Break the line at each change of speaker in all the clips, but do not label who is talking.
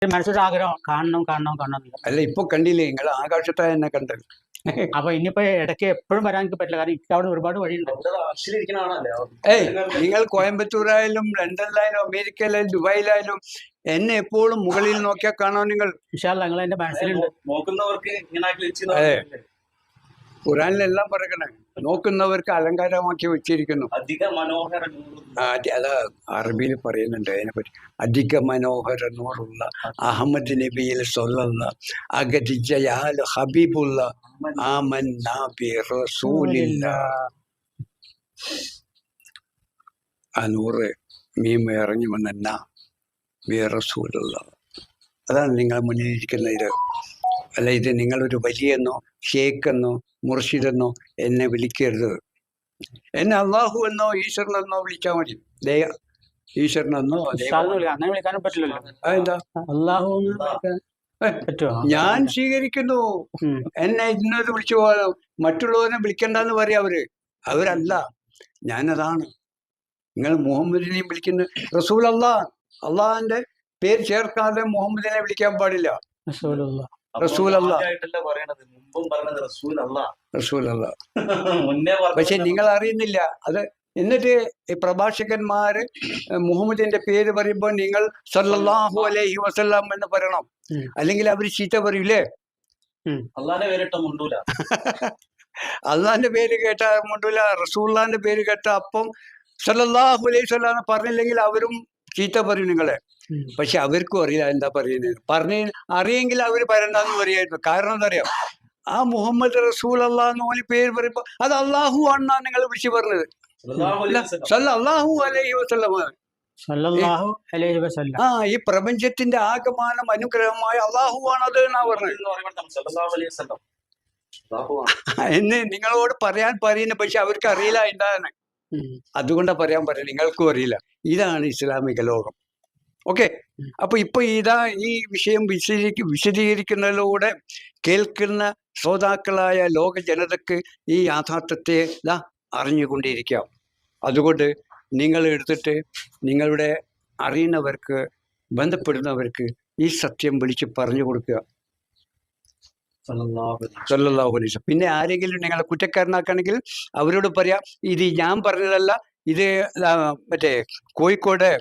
മനസ്സിലൊരു ആഗ്രഹം കാണണം കാണണം കാണണം.
അല്ല, ഇപ്പൊ കണ്ടില്ലേ നിങ്ങൾ ആകാശത്തായ എന്നെ കണ്ടത്.
അപ്പൊ ഇനിയിപ്പോ ഇടയ്ക്ക് എപ്പോഴും വരാൻ എനിക്ക് പറ്റില്ല, കാരണം എനിക്ക് അവിടെ ഒരുപാട് വഴിയുണ്ട്.
ഏയ്, നിങ്ങൾ കോയമ്പത്തൂരായാലും ലണ്ടനിലായാലും അമേരിക്കയിലായാലും ദുബായിലായാലും എന്നെ എപ്പോഴും മുകളിൽ നോക്കിയാൽ കാണാൻ നിങ്ങൾ.
നിങ്ങൾ എന്റെ മനസ്സിലുണ്ട്.
അതെ, ഖുറാനിലെല്ലാം പറയണേ, നോക്കുന്നവർക്ക് അലങ്കാരമാക്കി വെച്ചിരിക്കുന്നു.
അധിക മനോഹര
അത് അറബിയിൽ പറയുന്നുണ്ട് അതിനെപ്പറ്റി. അധിക മനോഹര നൂറുള്ള അഹമ്മദ് നബിയിൽ സൊല്ലുള്ള അഗതിജയാൽ ഹബീബുള്ള ആമന്നാ ബി റസൂലില്ലാഹ്. ആ നൂറ് മീം ഇറങ്ങി വന്ന ബി റസൂലുള്ളാഹ്. അതാണ് നിങ്ങൾ മുന്നിലിരിക്കുന്ന ഇത്. അല്ല, ഇത് നിങ്ങളൊരു വലിയെന്നോ ഷേഖെന്നോ മുർഷിദെന്നോ എന്നെ വിളിക്കരുത്. എന്നെ അള്ളാഹു എന്നോ ഈശ്വരനെന്നോ വിളിച്ചാൽ മതി. ഈശ്വരനെന്നോ
അങ്ങനെ വിളിക്കാനും പറ്റില്ലല്ലോ.
അതെന്താ?
അള്ളാഹു
ഞാൻ സ്വീകരിക്കുന്നു. എന്നെ ഇന്നത് വിളിച്ചു പോകാം, മറ്റുള്ളവരെ വിളിക്കണ്ടെന്ന് പറയാ അവരല്ല, ഞാനതാണ്. നിങ്ങൾ മുഹമ്മദിനെയും വിളിക്കുന്ന റസൂൽ അള്ളാഹിന്റെ പേര് ചേർക്കാതെ മുഹമ്മദിനെ വിളിക്കാൻ പാടില്ല. പക്ഷെ നിങ്ങൾ അറിയുന്നില്ല അത്. എന്നിട്ട് ഈ പ്രഭാഷകന്മാര് മുഹമ്മദിന്റെ പേര് പറയുമ്പോൾ നിങ്ങൾ സല്ലല്ലാഹു അലൈഹി വസല്ലം എന്ന് പറയണം, അല്ലെങ്കിൽ അവര് ചീത്ത പറയൂലേ. അള്ളാഹിന്റെ പേര് കേട്ട മുണ്ടൂല, റസൂലുള്ളാഹിന്റെ പേര് കേട്ട അപ്പം സല്ലല്ലാഹു അലൈഹി വസല്ലം പറഞ്ഞില്ലെങ്കിൽ അവരും ചീത്ത പറയും നിങ്ങളെ. പക്ഷെ അവർക്കും അറിയില്ല എന്താ പറയുന്നത്. അറിയെങ്കിൽ അവർ പറയണ്ടെന്ന് പറയായിരുന്നു. കാരണം എന്താ അറിയാം, ആ മുഹമ്മദ് റസൂൽ അള്ളാഹ് ഓല് പേര് പറയുമ്പോ അത് അള്ളാഹു ആണെന്നാണ് നിങ്ങൾ വിളിച്ചു പറഞ്ഞത്. സല്ലല്ലാഹു അലൈഹി വസല്ലം. ഈ പ്രപഞ്ചത്തിന്റെ ആകമാനം അനുഗ്രഹമായ അള്ളാഹു ആണത് എന്നാ പറഞ്ഞത് എന്ന് നിങ്ങളോട് പറയാൻ പറയുന്നത്. പക്ഷെ അവർക്ക് അറിയില്ല എന്താണ്. അതുകൊണ്ടാ പറയാൻ പറയുന്നത്, നിങ്ങൾക്കും അറിയില്ല. ഇതാണ് ഇസ്ലാമിക ലോകം. ഓക്കെ, അപ്പൊ ഇപ്പൊ ഇതാ ഈ വിഷയം വിശദീകരിക്കുന്നതിലൂടെ കേൾക്കുന്ന ശ്രോതാക്കളായ ലോക ജനതക്ക് ഈ യാഥാർത്ഥ്യത്തെ അറിഞ്ഞുകൊണ്ടിരിക്കാം. അതുകൊണ്ട് നിങ്ങൾ എടുത്തിട്ട് നിങ്ങളുടെ അറിയുന്നവർക്ക്, ബന്ധപ്പെടുന്നവർക്ക് ഈ സത്യം വിളിച്ച് പറഞ്ഞു കൊടുക്കുക. സല്ലല്ലാഹു അലൈഹി വസല്ലം. പിന്നെ ആരെങ്കിലും നിങ്ങളെ കുറ്റക്കാരനാക്കുകയാണെങ്കിൽ അവരോട് പറയാം, ഇത് ഞാൻ പറഞ്ഞതല്ല, ഇത് മറ്റേ കോഴിക്കോട്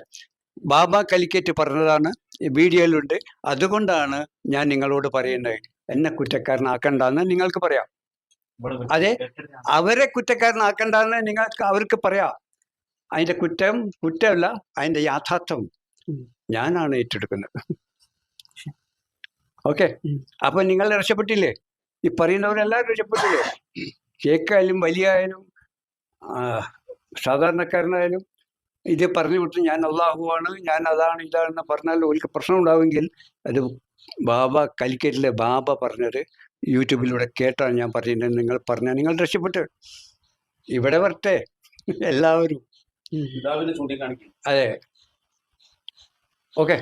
ബാബ കലിക്കറ്റ് പറഞ്ഞതാണ്, വീഡിയോയിലുണ്ട്. അതുകൊണ്ടാണ് ഞാൻ നിങ്ങളോട് പറയുന്നത്, എന്നെ കുറ്റക്കാരനാക്കണ്ടെന്ന് നിങ്ങൾക്ക് പറയാം. അതെ, അവരെ കുറ്റക്കാരനാക്കണ്ടെന്ന് അവർക്ക് പറയാം. അതിന്റെ കുറ്റമല്ല, അതിന്റെ യാഥാർത്ഥ്യം ഞാനാണ് ഏറ്റെടുക്കുന്നത്. ഓക്കെ, അപ്പൊ നിങ്ങൾ രക്ഷപ്പെട്ടില്ലേ? ഈ പറയുന്നവരെല്ലാവരും രക്ഷപ്പെട്ടില്ലേ? ഷേക്കായാലും വലിയായാലും സാധാരണക്കാരനായാലും ഇത് പറഞ്ഞു കൊടുത്ത് ഞാൻ അള്ളാഹുവാണ്, ഞാൻ അതാണ് ഇതാണെന്ന് പറഞ്ഞാൽ ഒരു പ്രശ്നം ഉണ്ടാവുമെങ്കിൽ അത് ബാബ കലിക്കറ്റിലെ ബാബ പറഞ്ഞത് യൂട്യൂബിലൂടെ കേട്ടാണ് ഞാൻ പറയുന്നത്. നിങ്ങൾ പറഞ്ഞാൽ നിങ്ങൾ രക്ഷപ്പെട്ട് ഇവിടെ വരട്ടെ എല്ലാവരും. അതെ, ഓക്കെ.